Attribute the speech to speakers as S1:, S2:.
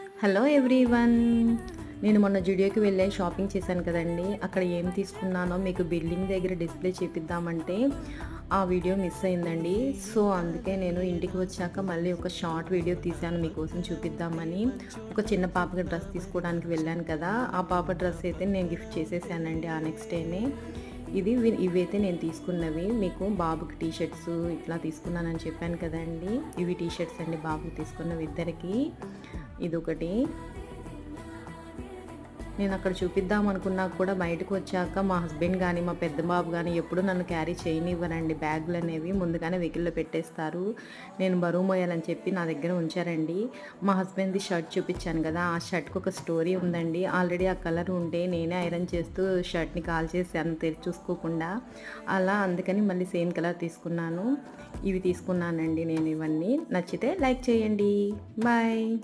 S1: Hello everyone. నేను మొన్న జుడియోకి వెళ్ళి షాపింగ్ చేశాను కదండీ! అక్కడ ఏం తీసుకున్నానో మీకు బిల్లింగ్ దగ్గర డిస్‌ప్లే చేపిద్దామంటే ఆ వీడియో మిస్ అయిందండి. సో, అందుకే నేను ఇంటికి వచ్చాక మళ్ళీ ఒక షార్ట్ వీడియో తీశాను మీకోసం చూపిద్దామని. ఒక చిన్న పాపకి డ్రెస్ తీసుకోవడానికి వెళ్ళాను కదా! ఆ పాప డ్రెస్ అయితే నేను గిఫ్ట్ చేసేసానండి ఆ నెక్స్ట్ డేనే. ఇవైతే నేను తీసుకున్నవి. మీకు బాబుకి టీ షర్ట్స్ ఇట్లా తీసుకున్నానని చెప్పాను కదండీ! ఇవి టీ షర్ట్స్ అండి బాబుకి తీసుకున్నవి ఇద్దరికీ. ఇదొకటి. నేనక్కడ చూపిద్దాం అనుకున్నా కూడా బయటకు వచ్చాక మా హస్బెండ్ గానీ, మా పెద్ద బాబు గానీ ఎప్పుడూ నన్ను క్యారీ చేయనివ్వరండి బ్యాగులనేవి. ముందుగానే వెహికల్‌లో పెట్టేస్తారు. నేను బరువు మోయాలని చెప్పి నా దగ్గర ఉంచారండి. మా హస్బెండ్‌ది షర్ట్ చూపిచ్చాను గదా! ఆ షర్ట్‌కి ఒక స్టోరీ ఉందండి. ఆల్రెడీ ఆ కలర్ ఉంటే నేనే ఐరన్ చేస్తూ షర్ట్‌ని కాల్చేశాను చూసుకోకుండా. అలా అందుకని మళ్ళీ సేమ్ కలర్ తీసుకున్నాను. ఇవి తీసుకున్నానండి నేను ఇవన్నీ. నచ్చితే లైక్ చేయండి. బాయ్.